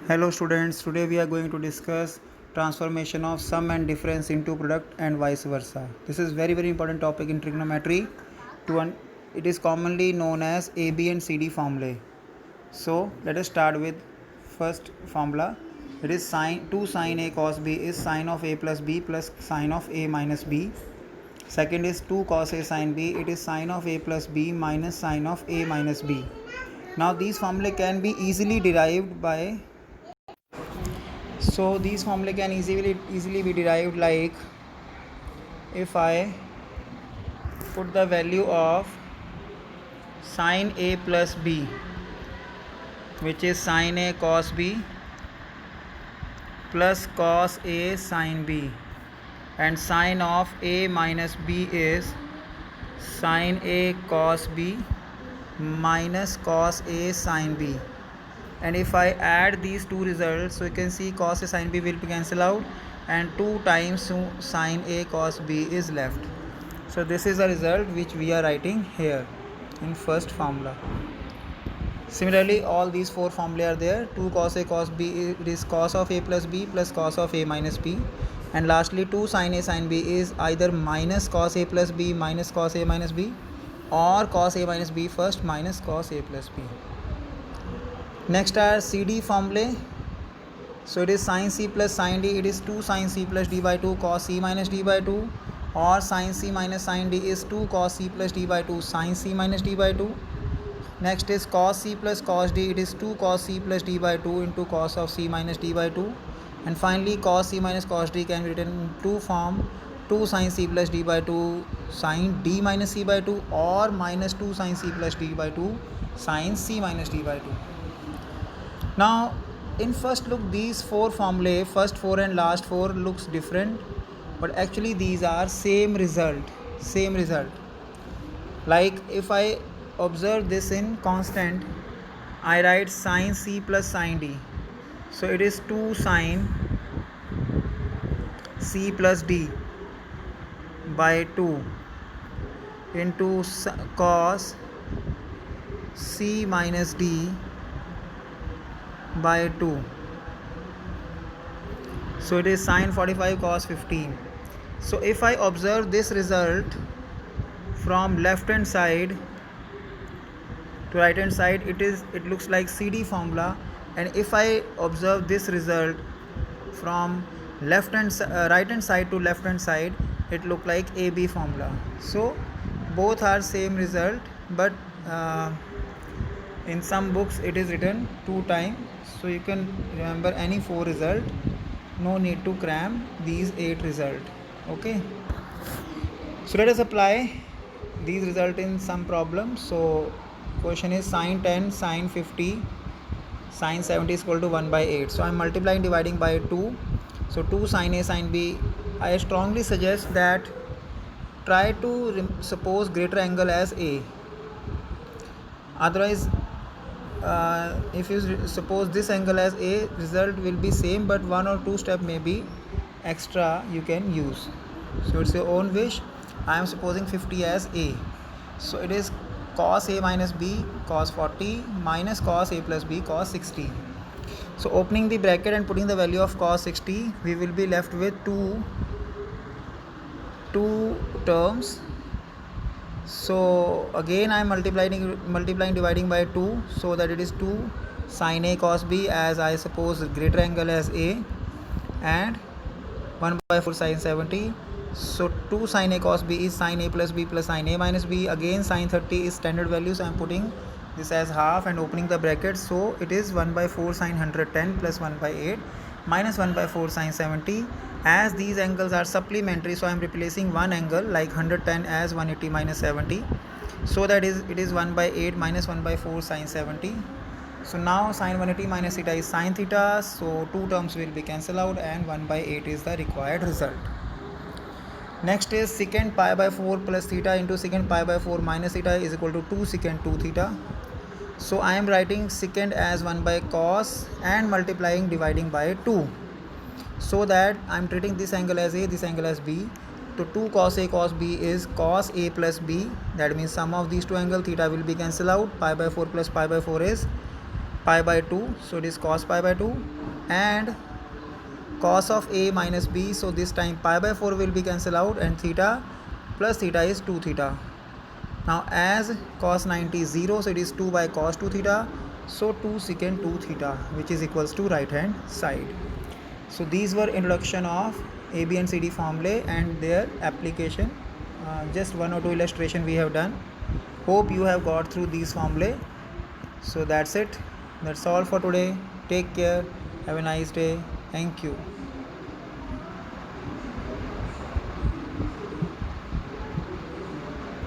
Hello students, today we are going to discuss transformation of sum and difference into product and vice versa. This is very important topic in trigonometry. It is commonly known as AB and CD formulae. So let us start with first formula. It is 2 sine A cos B is sine of A plus B plus sine of A minus B. Second is 2 cos A sine B, it is sine of A plus B minus sine of A minus B. Now these formulae can be easily derived by these formulae can easily be derived like if I put the value of sine A plus B, which is sine A cos B plus cos A sine B, and sine of A minus B is sine A cos B minus cos A sine B. And if I add these two results, so you can see cos A sin B will be cancelled out and 2 times sin A cos B is left. So this is the result which we are writing here in first formula. Similarly, all these four formulae are there. 2 cos A cos B is cos of A plus B plus cos of A minus B. And lastly, 2 sin A sin B is either minus cos A plus B minus cos A minus B, or cos A minus B first minus cos A plus B. Next are CD formulae. So it is sin C plus sin D, it is 2 sin C plus D by 2 cos C minus D by 2, or sin C minus sin D is 2 cos C plus D by 2 sin C minus D by 2. Next is cos C plus cos D, it is 2 cos C plus D by 2 into cos of C minus D by 2. And finally cos C minus cos D can be written in two form, 2 sin C plus D by 2 sin D minus C by 2, or minus 2 sin C plus D by 2 sin C minus D by 2. Now in first look, these four formulae, first four and last four, looks different, but actually these are same result. Like if I observe this in constant, I write sin C plus sin D, so it is 2 sin C plus D by 2 into cos C minus D by 2, so it is sin 45 cos 15. So if I observe this result from left hand side to right hand side, it looks like CD formula, and if I observe this result from right hand side to left hand side, it look like AB formula. So both are same result, but in some books it is written 2 times, so you can remember any 4 result, no need to cram these 8 result. Okay, so let us apply these result in some problem. So question is sin 10 sin 50 sin 70 is equal to 1 by 8. So I am multiplying dividing by 2. So 2 sin A sin B, I strongly suggest that try to suppose greater angle as A. Otherwise, if you suppose this angle as A, result will be same, but 1 or 2 step may be extra you can use. So it's your own wish. I am supposing 50 as A. So it is cos A minus B cos 40 minus cos A plus B cos 60. So opening the bracket and putting the value of cos 60, we will be left with two terms. So again I am multiplying dividing by 2, so that it is 2 sin A cos B, as I suppose greater angle as A, and 1 by 4 sin 70. So 2 sin A cos B is sin A plus B plus sin A minus B. Again sin 30 is standard value, so I am putting this as half and opening the bracket. So it is 1 by 4 sin 110 plus 1 by 8 minus 1 by 4 sin 70. As these angles are supplementary, so I am replacing one angle like 110 as 180 minus 70. So that it is 1 by 8 minus 1 by 4 sin 70. So now sin 180 minus theta is sin theta. So two terms will be cancelled out and 1 by 8 is the required result. Next is secant pi by 4 plus theta into secant pi by 4 minus theta is equal to 2 secant 2 theta. So I am writing secant as 1 by cos and multiplying dividing by 2, so that I am treating this angle as A, this angle as B. So 2 cos A cos B is cos A plus B, that means sum of these two angles, theta will be cancelled out, pi by 4 plus pi by 4 is pi by 2, so it is cos pi by 2, and cos of a minus b, so this time pi by 4 will be cancelled out, and theta plus theta is 2 theta. Now as cos 90 is 0, so it is 2 by cos 2 theta, so 2 secant 2 theta, which is equals to right hand side. So these were introduction of AB and CD formulae and their application. Just one or two illustration we have done. Hope you have got through these formulae. So that's it. That's all for today. Take care. Have a nice day. Thank you.